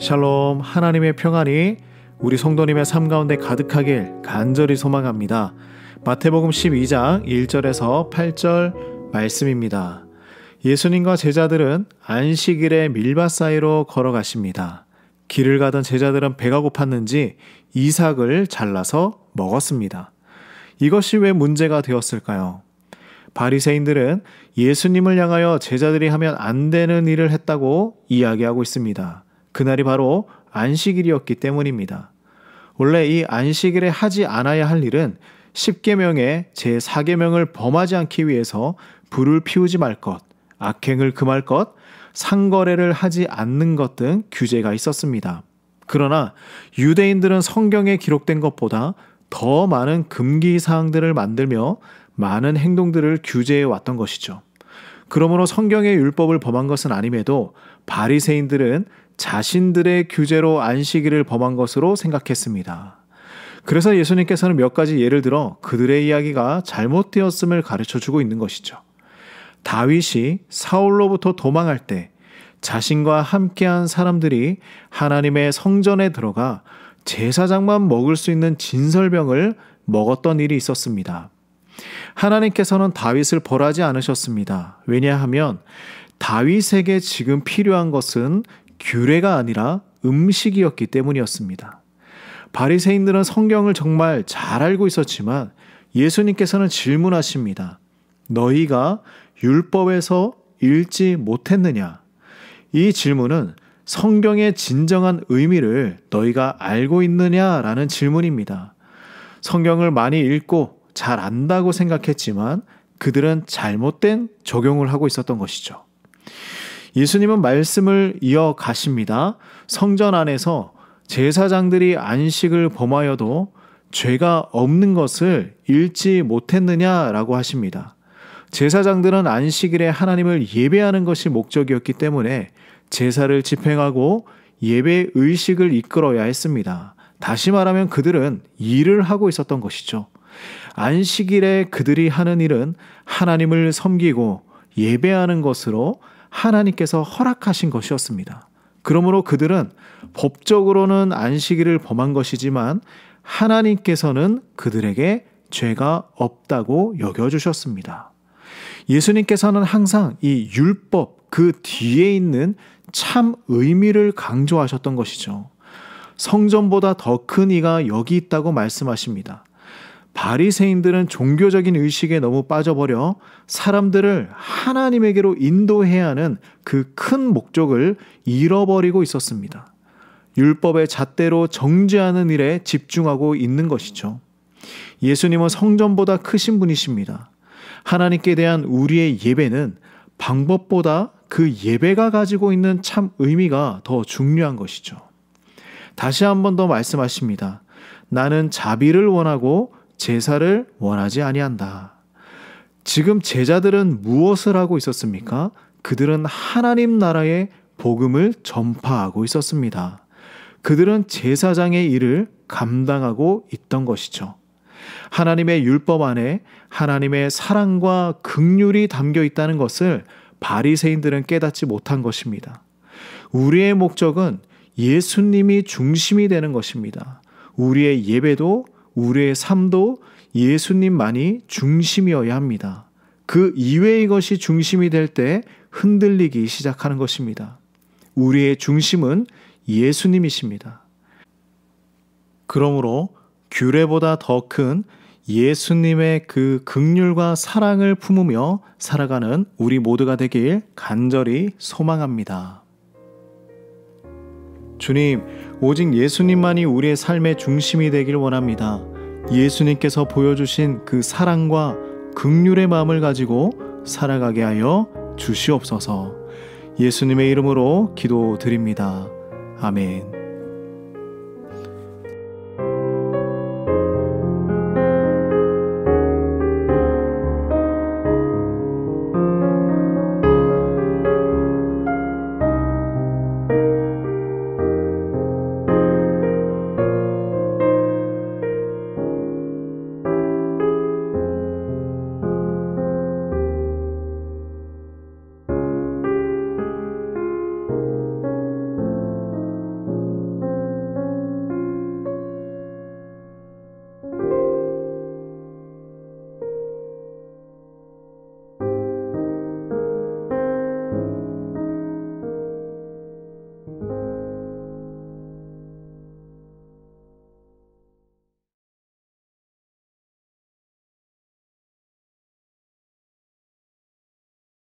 샬롬, 하나님의 평안이 우리 성도님의 삶 가운데 가득하길 간절히 소망합니다. 마태복음 12장 1절에서 8절 말씀입니다. 예수님과 제자들은 안식일에 밀밭 사이로 걸어가십니다. 길을 가던 제자들은 배가 고팠는지 이삭을 잘라서 먹었습니다. 이것이 왜 문제가 되었을까요? 바리새인들은 예수님을 향하여 제자들이 하면 안 되는 일을 했다고 이야기하고 있습니다. 그날이 바로 안식일이었기 때문입니다. 원래 이 안식일에 하지 않아야 할 일은 10계명의 제4계명을 범하지 않기 위해서 불을 피우지 말 것, 악행을 금할 것, 상거래를 하지 않는 것 등 규제가 있었습니다. 그러나 유대인들은 성경에 기록된 것보다 더 많은 금기 사항들을 만들며 많은 행동들을 규제해 왔던 것이죠. 그러므로 성경의 율법을 범한 것은 아님에도 바리새인들은 자신들의 규제로 안식일을 범한 것으로 생각했습니다. 그래서 예수님께서는 몇 가지 예를 들어 그들의 이야기가 잘못되었음을 가르쳐주고 있는 것이죠. 다윗이 사울로부터 도망할 때 자신과 함께한 사람들이 하나님의 성전에 들어가 제사장만 먹을 수 있는 진설병을 먹었던 일이 있었습니다. 하나님께서는 다윗을 벌하지 않으셨습니다. 왜냐하면 다윗에게 지금 필요한 것은 규례가 아니라 음식이었기 때문이었습니다. 바리새인들은 성경을 정말 잘 알고 있었지만 예수님께서는 질문하십니다. 너희가 율법에서 읽지 못했느냐? 이 질문은 성경의 진정한 의미를 너희가 알고 있느냐라는 질문입니다. 성경을 많이 읽고 잘 안다고 생각했지만 그들은 잘못된 적용을 하고 있었던 것이죠. 예수님은 말씀을 이어가십니다. 성전 안에서 제사장들이 안식을 범하여도 죄가 없는 것을 읽지 못했느냐라고 하십니다. 제사장들은 안식일에 하나님을 예배하는 것이 목적이었기 때문에 제사를 집행하고 예배 의식을 이끌어야 했습니다. 다시 말하면 그들은 일을 하고 있었던 것이죠. 안식일에 그들이 하는 일은 하나님을 섬기고 예배하는 것으로 하나님께서 허락하신 것이었습니다. 그러므로 그들은 법적으로는 안식일을 범한 것이지만 하나님께서는 그들에게 죄가 없다고 여겨주셨습니다. 예수님께서는 항상 이 율법 그 뒤에 있는 참 의미를 강조하셨던 것이죠. 성전보다 더 큰 이가 여기 있다고 말씀하십니다. 바리새인들은 종교적인 의식에 너무 빠져버려 사람들을 하나님에게로 인도해야 하는 그 큰 목적을 잃어버리고 있었습니다. 율법의 잣대로 정죄하는 일에 집중하고 있는 것이죠. 예수님은 성전보다 크신 분이십니다. 하나님께 대한 우리의 예배는 방법보다 그 예배가 가지고 있는 참 의미가 더 중요한 것이죠. 다시 한 번 더 말씀하십니다. 나는 자비를 원하고 제사를 원하지 아니한다. 지금 제자들은 무엇을 하고 있었습니까? 그들은 하나님 나라의 복음을 전파하고 있었습니다. 그들은 제사장의 일을 감당하고 있던 것이죠. 하나님의 율법 안에 하나님의 사랑과 긍휼이 담겨 있다는 것을 바리새인들은 깨닫지 못한 것입니다. 우리의 목적은 예수님이 중심이 되는 것입니다. 우리의 예배도 우리의 삶도 예수님만이 중심이어야 합니다. 그 이외의 것이 중심이 될 때 흔들리기 시작하는 것입니다. 우리의 중심은 예수님이십니다. 그러므로 규례보다 더 큰 예수님의 그 긍휼과 사랑을 품으며 살아가는 우리 모두가 되길 간절히 소망합니다. 주님, 오직 예수님만이 우리의 삶의 중심이 되길 원합니다. 예수님께서 보여주신 그 사랑과 긍휼의 마음을 가지고 살아가게 하여 주시옵소서. 예수님의 이름으로 기도드립니다. 아멘.